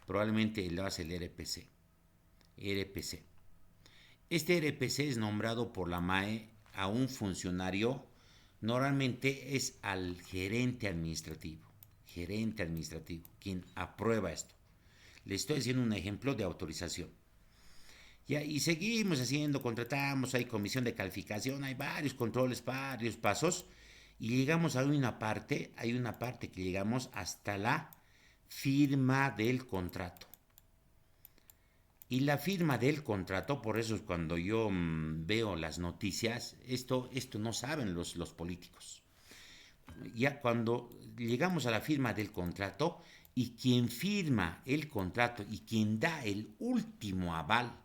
probablemente lo hace el RPC. Este RPC es nombrado por la MAE a un funcionario, normalmente es al gerente administrativo, quien aprueba esto. Le estoy haciendo un ejemplo de autorización. Ya, y seguimos haciendo, contratamos, hay comisión de calificación, hay varios controles, varios pasos, y llegamos a hay una parte que llegamos hasta la firma del contrato. Y la firma del contrato, por eso es cuando yo veo las noticias, esto no saben los políticos. Ya cuando llegamos a la firma del contrato y quien firma el contrato y quien da el último aval,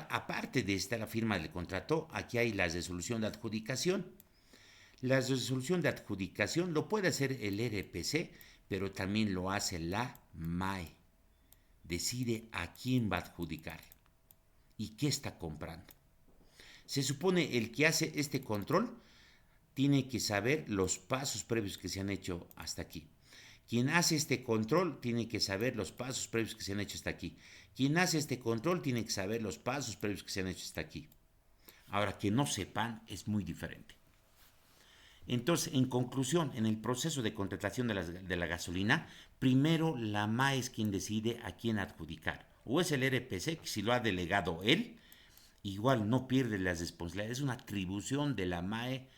aparte de esta la firma del contrato, aquí hay la resolución de adjudicación. La resolución de adjudicación lo puede hacer el RPC, pero también lo hace la MAE. Decide a quién va a adjudicar y qué está comprando. Se supone el que hace este control tiene que saber los pasos previos que se han hecho hasta aquí. Quien hace este control tiene que saber los pasos previos que se han hecho hasta aquí. Quien hace este control tiene que saber los pasos previos que se han hecho hasta aquí. Ahora, que no sepan es muy diferente. Entonces, en conclusión, en el proceso de contratación de la gasolina, primero la MAE es quien decide a quién adjudicar. O es el RPC, que si lo ha delegado él, igual no pierde las responsabilidades. Es una atribución de la MAE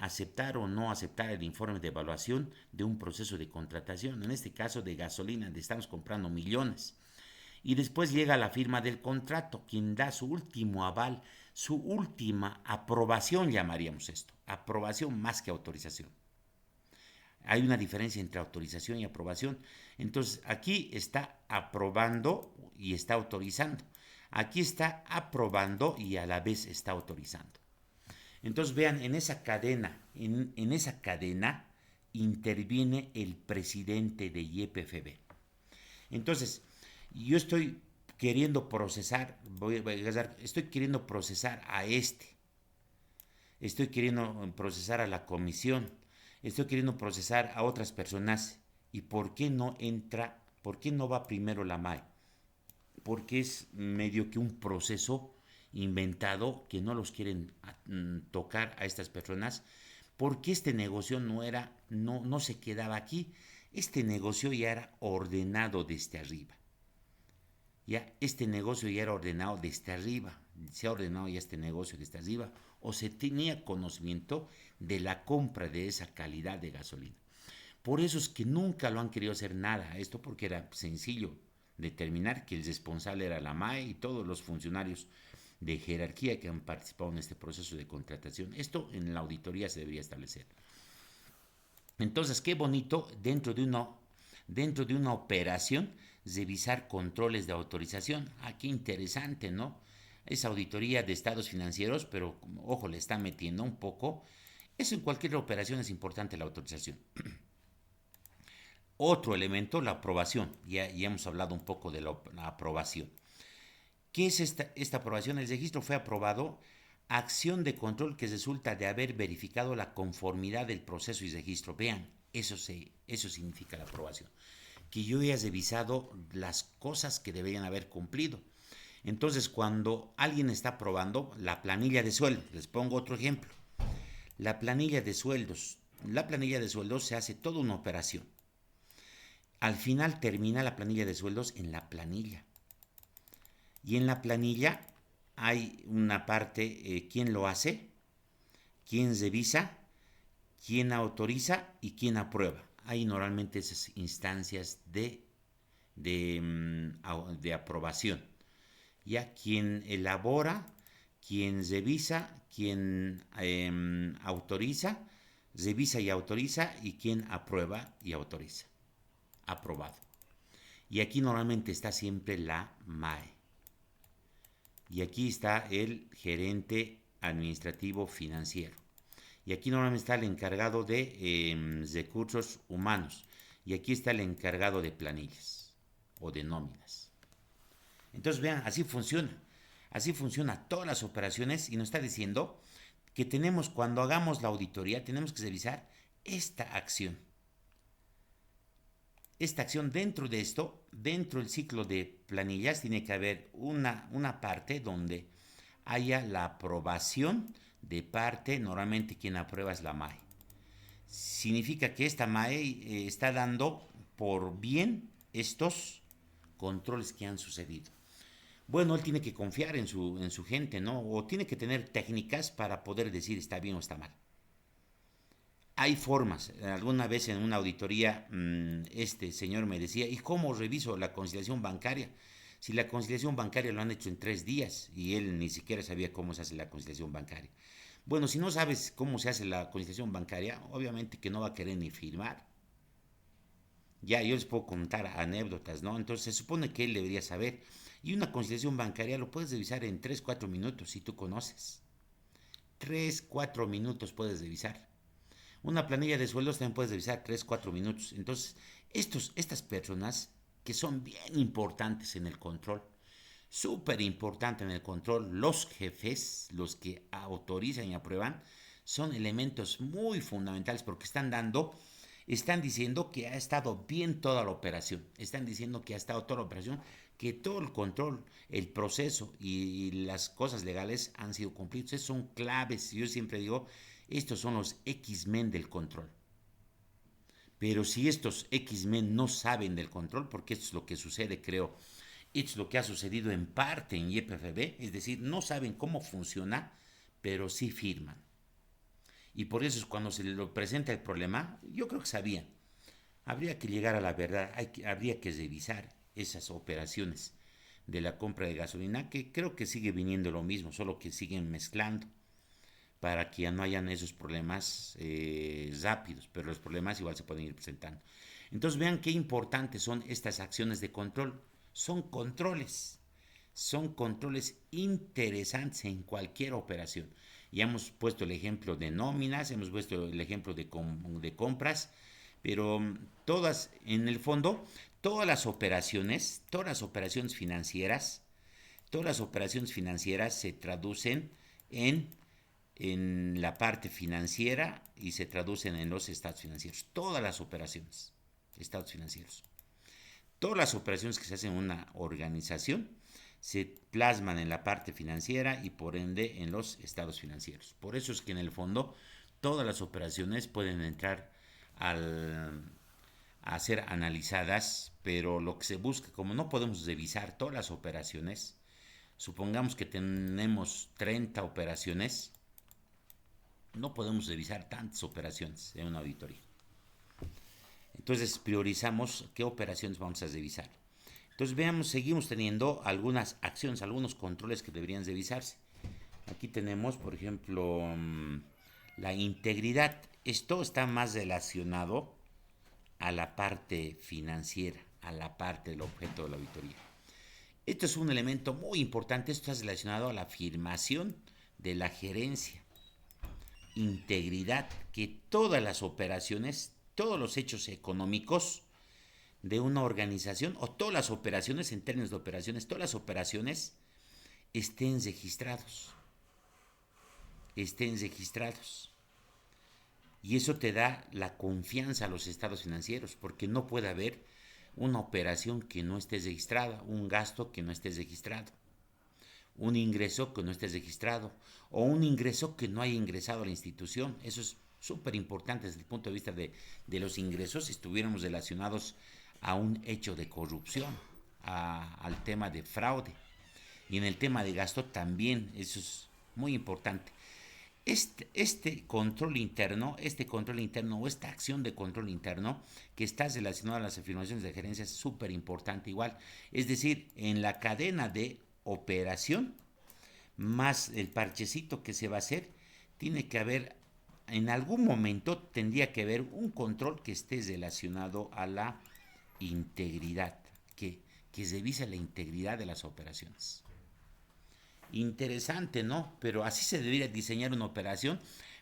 aceptar o no aceptar el informe de evaluación de un proceso de contratación. En este caso de gasolina, donde estamos comprando millones. Y después llega la firma del contrato, quien da su último aval, su última aprobación, llamaríamos esto. Aprobación más que autorización. Hay una diferencia entre autorización y aprobación. Entonces, aquí está aprobando y está autorizando. Aquí está aprobando y a la vez está autorizando. Entonces, vean, en esa cadena, interviene el presidente de YPFB. Entonces, yo estoy queriendo procesar, estoy queriendo procesar a estoy queriendo procesar a la comisión, estoy queriendo procesar a otras personas ¿Y por qué no entra, por qué no va primero la MAE? Porque es medio que un proceso inventado que no los quieren tocar a estas personas, porque este negocio no se quedaba aquí, este negocio ya era ordenado desde arriba. Ya este negocio ya era ordenado desde arriba, se ha ordenado ya este negocio desde arriba, o se tenía conocimiento de la compra de esa calidad de gasolina. Por eso es que nunca lo han querido hacer nada a esto, porque era sencillo determinar que el responsable era la MAE y todos los funcionarios de jerarquía que han participado en este proceso de contratación. Esto en la auditoría se debería establecer. Entonces, qué bonito dentro de una operación revisar controles de autorización. Ah, qué interesante, ¿no? Es auditoría de estados financieros, pero ojo, le está metiendo un poco. Eso en cualquier operación es importante la autorización. Otro elemento, la aprobación. Ya hemos hablado un poco de la aprobación. ¿Qué es esta aprobación? El registro fue aprobado, acción de control que resulta de haber verificado la conformidad del proceso y registro. Vean, eso significa la aprobación. Que yo haya revisado las cosas que deberían haber cumplido. Entonces, cuando alguien está aprobando la planilla de sueldo, les pongo otro ejemplo. La planilla de sueldos. La planilla de sueldos se hace toda una operación. Al final termina la planilla de sueldos en la planilla. Y en la planilla hay una parte, quién lo hace, quién revisa, quién autoriza y quién aprueba. Hay normalmente esas instancias de aprobación. Ya quien elabora, quien revisa, quien autoriza, revisa y autoriza, y quien aprueba y autoriza. Aprobado. Y aquí normalmente está siempre la MAE. Y aquí está el gerente administrativo financiero. Y aquí normalmente está el encargado de recursos humanos. Y aquí está el encargado de planillas o de nóminas. Entonces vean, así funciona. Así funciona todas las operaciones y nos está diciendo que tenemos, cuando hagamos la auditoría, tenemos que revisar esta acción. Esta acción dentro de esto, dentro del ciclo de planillas, tiene que haber una parte donde haya la aprobación de parte, normalmente quien aprueba es la MAE. Significa que esta MAE está dando por bien estos controles que han sucedido. Bueno, él tiene que confiar en su gente, ¿no? O tiene que tener técnicas para poder decir está bien o está mal. Hay formas. Alguna vez en una auditoría este señor me decía, ¿y cómo reviso la conciliación bancaria? Si la conciliación bancaria lo han hecho en 3 días y él ni siquiera sabía cómo se hace la conciliación bancaria. Bueno, si no sabes cómo se hace la conciliación bancaria, obviamente que no va a querer ni firmar. Ya, yo les puedo contar anécdotas, ¿no? Entonces se supone que él debería saber. Y una conciliación bancaria lo puedes revisar en 3 4 minutos si tú conoces. 3 4 minutos puedes revisar. Una planilla de sueldos también puedes revisar 3 4 minutos. Entonces, estas personas que son bien importantes en el control, súper importante en el control, los jefes, los que autorizan y aprueban, son elementos muy fundamentales porque están diciendo que ha estado bien toda la operación, están diciendo que ha estado toda la operación, que todo el control, el proceso y las cosas legales han sido cumplidos. Esos son claves. Yo siempre digo, estos son los X-Men del control. Pero si estos X-Men no saben del control, porque esto es lo que sucede, creo, esto es lo que ha sucedido en parte en YPFB, es decir, no saben cómo funciona, pero sí firman. Y por eso es cuando se les presenta el problema, yo creo que sabían. Habría que llegar a la verdad, habría que revisar esas operaciones de la compra de gasolina, que creo que sigue viniendo lo mismo, solo que siguen mezclando para que ya no hayan esos problemas rápidos, pero los problemas igual se pueden ir presentando. Entonces vean qué importantes son estas acciones de control. Son controles interesantes en cualquier operación. Ya hemos puesto el ejemplo de nóminas, hemos puesto el ejemplo de compras, pero todas, en el fondo, todas las operaciones financieras, se traducen en la parte financiera y se traducen en los estados financieros. Todas las operaciones. estados financieros. Todas las operaciones que se hacen en una organización se plasman en la parte financiera y por ende en los estados financieros. Por eso es que en el fondo todas las operaciones pueden entrar a ser analizadas, pero lo que se busca, como no podemos revisar todas las operaciones, supongamos que tenemos 30 operaciones, no podemos revisar tantas operaciones en una auditoría. Entonces priorizamos qué operaciones vamos a revisar. Entonces veamos, seguimos teniendo algunas acciones, algunos controles que deberían revisarse. Aquí tenemos, por ejemplo, la integridad. Esto está más relacionado a la parte financiera, a la parte del objeto de la auditoría. Esto es un elemento muy importante, esto está relacionado a la afirmación de la gerencia. Integridad, que todas las operaciones, todos los hechos económicos de una organización o todas las operaciones, en términos de operaciones, todas las operaciones estén registrados. Estén registrados. Y eso te da la confianza a los estados financieros, porque no puede haber una operación que no esté registrada, un gasto que no esté registrado, un ingreso que no esté registrado o un ingreso que no haya ingresado a la institución. Eso es súper importante desde el punto de vista de los ingresos si estuviéramos relacionados a un hecho de corrupción, al tema de fraude. Y en el tema de gasto también, eso es muy importante. Este control interno o esta acción de control interno que está relacionada a las afirmaciones de gerencia es súper importante igual. Es decir, en la cadena de operación, más el parchecito que se va a hacer, tiene que haber, en algún momento tendría que haber un control que esté relacionado a la integridad, que revisa la integridad de las operaciones. Interesante, ¿no? Pero así se debería diseñar una operación,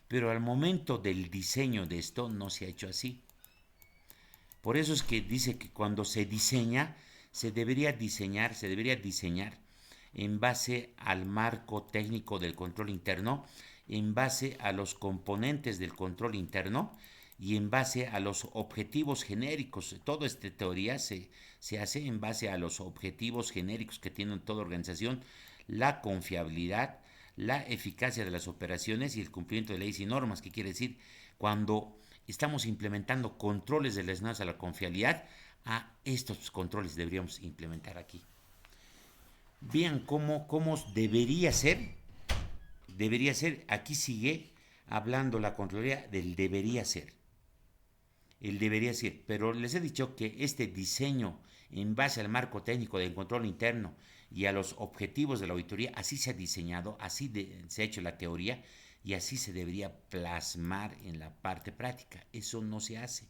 pero al momento del diseño de esto no se ha hecho así. Por eso es que dice que cuando se diseña, se debería diseñar en base al marco técnico del control interno, en base a los componentes del control interno y en base a los objetivos genéricos. Toda esta teoría se hace en base a los objetivos genéricos que tiene toda organización, la confiabilidad, la eficacia de las operaciones y el cumplimiento de leyes y normas. ¿Qué quiere decir? Cuando estamos implementando controles relacionados a la confiabilidad, a estos controles deberíamos implementar aquí. Vean cómo debería ser. Debería ser, aquí sigue hablando la Contraloría del debería ser. El debería ser, pero les he dicho que este diseño en base al marco técnico del control interno y a los objetivos de la auditoría, así se ha diseñado, se ha hecho la teoría y así se debería plasmar en la parte práctica. Eso no se hace.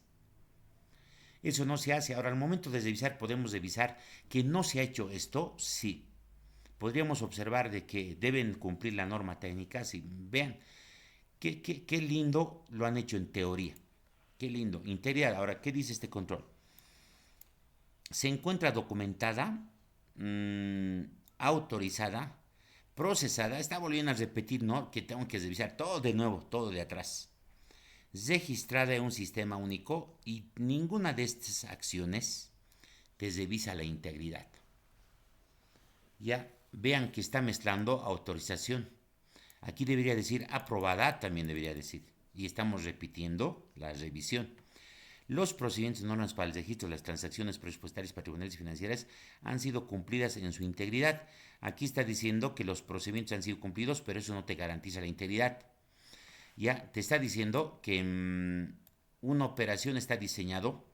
Eso no se hace. Ahora, al momento de revisar, podemos revisar que no se ha hecho esto, sí. Podríamos observar de que deben cumplir la norma técnica, sí. Vean, qué lindo lo han hecho en teoría. Qué lindo. Integridad. Ahora, ¿qué dice este control? Se encuentra documentada, autorizada, procesada. Está volviendo a repetir, ¿no? Que tengo que revisar todo de nuevo, todo de atrás. Registrada en un sistema único y ninguna de estas acciones te revisa la integridad. Ya vean que está mezclando autorización. Aquí debería decir aprobada, también debería decir. Y estamos repitiendo la revisión. Los procedimientos y normas para el registro de las transacciones presupuestarias, patrimoniales y financieras han sido cumplidas en su integridad. Aquí está diciendo que los procedimientos han sido cumplidos, pero eso no te garantiza la integridad. Ya te está diciendo que una operación está diseñado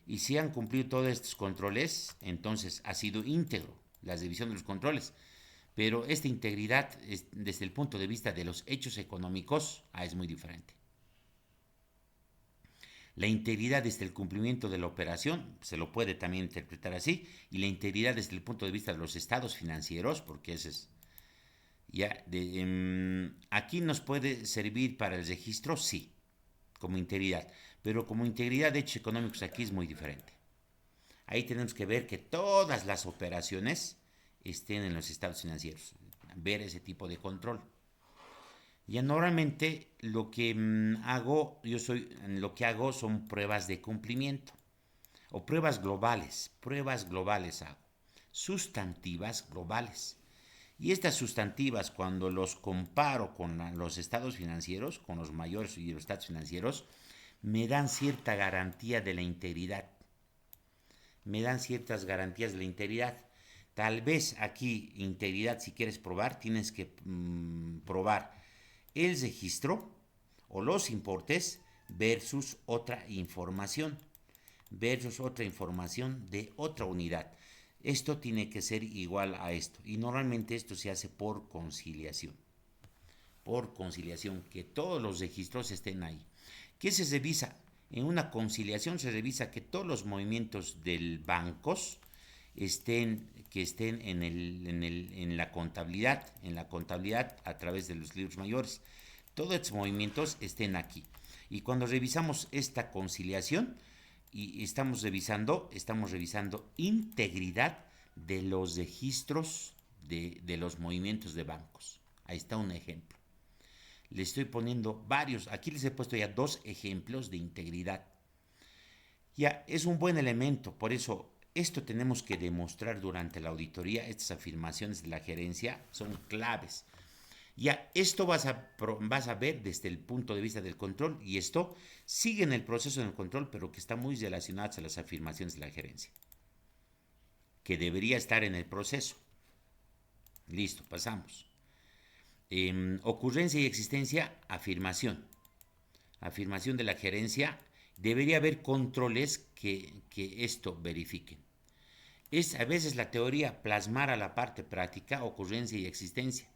y si han cumplido todos estos controles, entonces ha sido íntegro la revisión de los controles. Pero esta integridad, desde el punto de vista de los hechos económicos, es muy diferente. La integridad desde el cumplimiento de la operación, se lo puede también interpretar así, y la integridad desde el punto de vista de los estados financieros, porque ese es ya aquí nos puede servir para el registro, sí, como integridad, pero como integridad de hechos económicos aquí es muy diferente. Ahí tenemos que ver que todas las operaciones estén en los estados financieros, ver ese tipo de control. Ya normalmente lo que hago son pruebas de cumplimiento. o pruebas globales hago, sustantivas globales. Y estas sustantivas, cuando los comparo con los estados financieros, con los mayores y los estados financieros, me dan cierta garantía de la integridad. Me dan ciertas garantías de la integridad. Tal vez aquí, integridad, si quieres probar, tienes que probar el registro o los importes versus otra información de otra unidad. Esto tiene que ser igual a esto y normalmente esto se hace por conciliación. Por conciliación, que todos los registros estén ahí. ¿Qué se revisa? En una conciliación se revisa que todos los movimientos del bancos estén en la contabilidad a través de los libros mayores. Todos estos movimientos estén aquí. Y cuando revisamos esta conciliación, y estamos revisando integridad de los registros de los movimientos de bancos. Ahí está un ejemplo. Le estoy poniendo varios, aquí les he puesto ya 2 ejemplos de integridad. Ya, es un buen elemento, por eso esto tenemos que demostrar durante la auditoría. Estas afirmaciones de la gerencia son claves. Ya, esto vas a ver desde el punto de vista del control, y esto sigue en el proceso del control, pero que está muy relacionado a las afirmaciones de la gerencia, que debería estar en el proceso. Listo, pasamos. Ocurrencia y existencia, afirmación. Afirmación de la gerencia, debería haber controles que esto verifiquen. Es a veces la teoría plasmar a la parte práctica ocurrencia y existencia.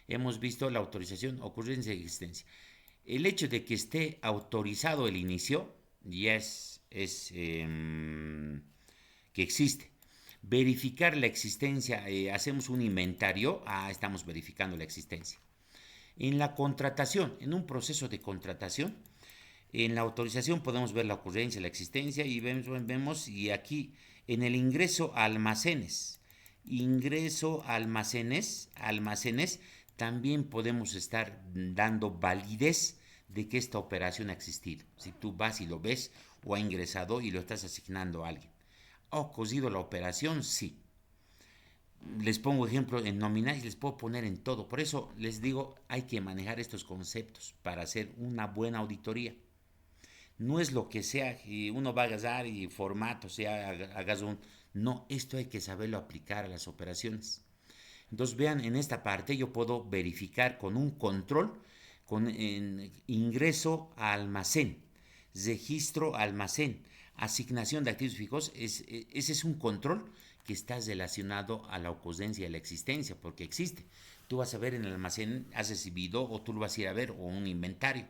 Hemos visto la autorización, ocurrencia y existencia. El hecho de que esté autorizado el inicio ya es que existe. Verificar la existencia, hacemos un inventario, estamos verificando la existencia. En la contratación, en un proceso de contratación, en la autorización podemos ver la ocurrencia, la existencia, y vemos y aquí en el ingreso a almacenes, también podemos estar dando validez de que esta operación ha existido. Si tú vas y lo ves o ha ingresado y lo estás asignando a alguien. ¿Ha ocurrido la operación? Sí. Les pongo ejemplo en nominal y les puedo poner en todo. Por eso les digo, hay que manejar estos conceptos para hacer una buena auditoría. No es lo que sea, y uno va a agarrar y formato, sea, hagas un... No, esto hay que saberlo aplicar a las operaciones. Entonces vean, en esta parte yo puedo verificar con un control, con ingreso a almacén, registro a almacén, asignación de activos fijos. Ese es un control que está relacionado a la ocurrencia y a la existencia, porque existe. Tú vas a ver en el almacén, has recibido, o tú lo vas a ir a ver, o un inventario.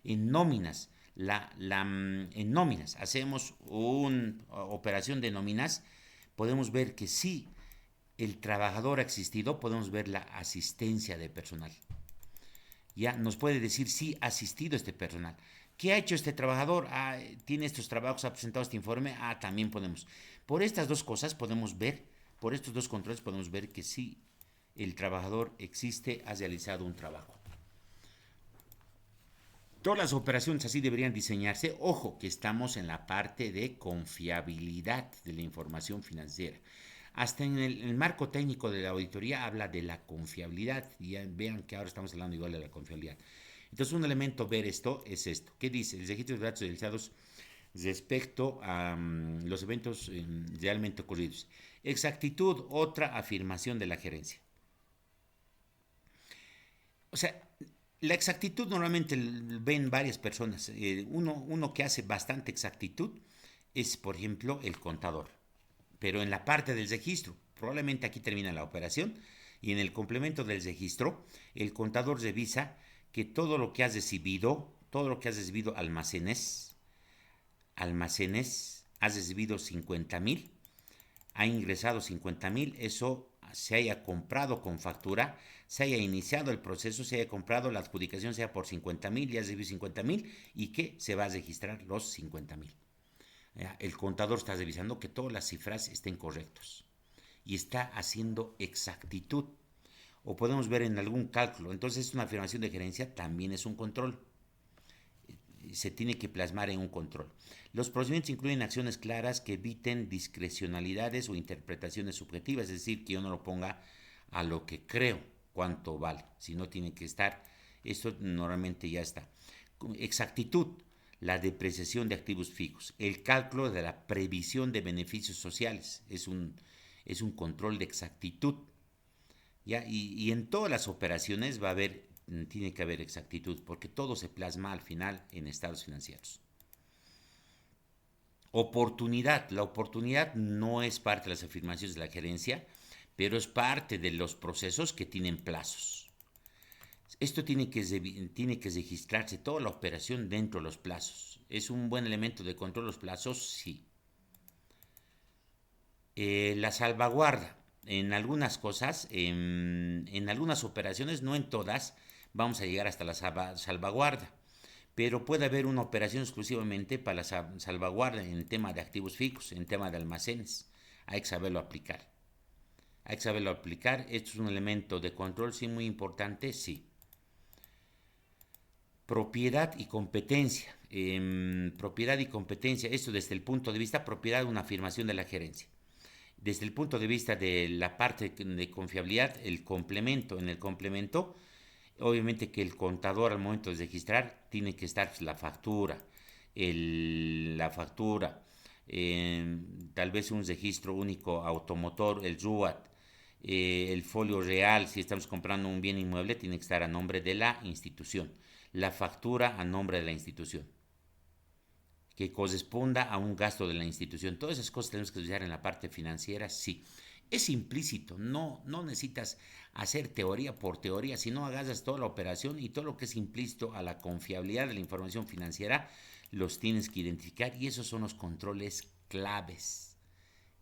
En nóminas, en nóminas, hacemos una operación de nóminas, podemos ver que sí, el trabajador ha existido, podemos ver la asistencia de personal. Ya nos puede decir si ha asistido este personal. ¿Qué ha hecho este trabajador? Tiene estos trabajos, ha presentado este informe. También podemos. Por estas dos cosas podemos ver, por estos dos controles podemos ver que sí, el trabajador existe, ha realizado un trabajo. Todas las operaciones así deberían diseñarse. Ojo, que estamos en la parte de confiabilidad de la información financiera. Hasta en el marco técnico de la auditoría habla de la confiabilidad. Y ya vean que ahora estamos hablando igual de la confiabilidad. Entonces, un elemento ver esto es esto. ¿Qué dice? El registro de datos realizados respecto a los eventos realmente ocurridos. Exactitud, otra afirmación de la gerencia. O sea, la exactitud normalmente ven varias personas. Uno que hace bastante exactitud es, por ejemplo, el contador. Pero en la parte del registro, probablemente aquí termina la operación, y en el complemento del registro, el contador revisa que todo lo que has recibido, almacenes, has recibido 50,000, ha ingresado 50,000, eso se haya comprado con factura, se haya iniciado el proceso, se haya comprado, la adjudicación sea por 50,000, ya has recibido 50,000, y que se va a registrar los 50,000. El contador está revisando que todas las cifras estén correctas y está haciendo exactitud. O podemos ver en algún cálculo. Entonces, una afirmación de gerencia también es un control. se tiene que plasmar en un control. Los procedimientos incluyen acciones claras que eviten discrecionalidades o interpretaciones subjetivas, es decir, que yo no lo ponga a lo que creo cuánto vale, sino tiene que estar, esto normalmente ya está. Exactitud, la depreciación de activos fijos, el cálculo de la previsión de beneficios sociales, es un control de exactitud. ¿Ya? Y en todas las operaciones va a haber, tiene que haber exactitud, porque todo se plasma al final en estados financieros. Oportunidad. La oportunidad no es parte de las afirmaciones de la gerencia, pero es parte de los procesos que tienen plazos. Esto tiene que registrarse toda la operación dentro de los plazos. ¿Es un buen elemento de control de los plazos? Sí. La salvaguarda. En algunas cosas, en algunas operaciones, no en todas, vamos a llegar hasta la salvaguarda. Pero puede haber una operación exclusivamente para la salvaguarda en tema de activos fijos, en tema de almacenes. Hay que saberlo aplicar. Hay que saberlo aplicar. Esto es un elemento de control, sí, muy importante, sí. Propiedad y competencia. Propiedad y competencia, esto desde el punto de vista propiedad, una afirmación de la gerencia. Desde el punto de vista de la parte de confiabilidad, el complemento, en el complemento, obviamente que el contador al momento de registrar tiene que estar la factura, la factura, tal vez un registro único automotor, el RUAT, el folio real, si estamos comprando un bien inmueble, tiene que estar a nombre de la institución, la factura a nombre de la institución, que corresponda a un gasto de la institución. Todas esas cosas tenemos que estudiar en la parte financiera, sí. Es implícito, no necesitas hacer teoría por teoría, sino agarras toda la operación y todo lo que es implícito a la confiabilidad de la información financiera, los tienes que identificar y esos son los controles claves.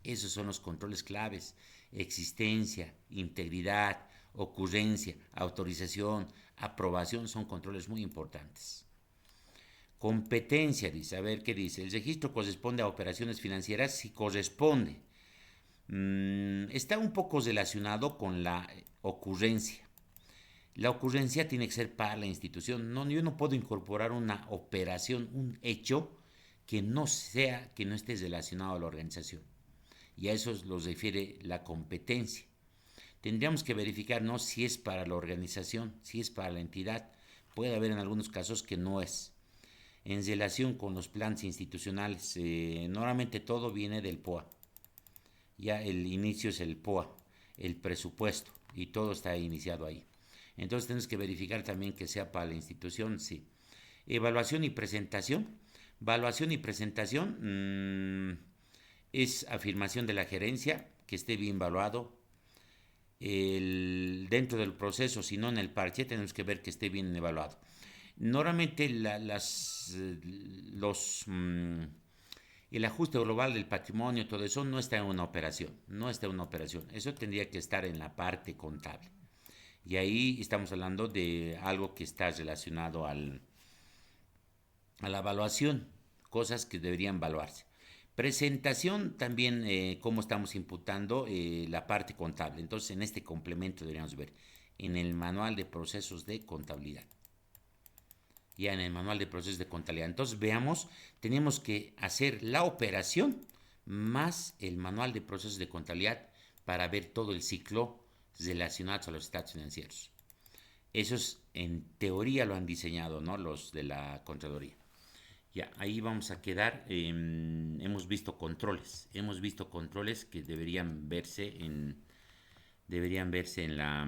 Esos son los controles claves. Existencia, integridad, ocurrencia, autorización, aprobación son controles muy importantes. Competencia, dice, a ver qué dice. El registro corresponde a operaciones financieras si corresponde. Está un poco relacionado con la ocurrencia. La ocurrencia tiene que ser para la institución. No, yo no puedo incorporar una operación, un hecho que no sea, que no esté relacionado a la organización. Y a eso lo refiere la competencia. Tendríamos que verificar no si es para la organización, si es para la entidad. Puede haber en algunos casos que no es. En relación con los planes institucionales, normalmente todo viene del POA. Ya el inicio es el POA, el presupuesto, y todo está iniciado ahí. Entonces tenemos que verificar también que sea para la institución, sí. Evaluación y presentación. Evaluación y presentación es afirmación de la gerencia, que esté bien evaluado. Dentro del proceso, si no en el parche, tenemos que ver que esté bien evaluado. Normalmente el ajuste global del patrimonio, todo eso no está en una operación, no está en una operación. Eso tendría que estar en la parte contable. Y ahí estamos hablando de algo que está relacionado a la evaluación, cosas que deberían evaluarse. Presentación también, cómo estamos imputando la parte contable. Entonces, en este complemento deberíamos ver en el manual de procesos de contabilidad. Ya en el manual de procesos de contabilidad. Entonces, veamos, tenemos que hacer la operación más el manual de procesos de contabilidad para ver todo el ciclo relacionado a los estados financieros. Esos en teoría lo han diseñado, ¿no? Los de la Contraloría. Ya, ahí vamos a quedar. Hemos visto controles. Hemos visto controles que deberían verse en la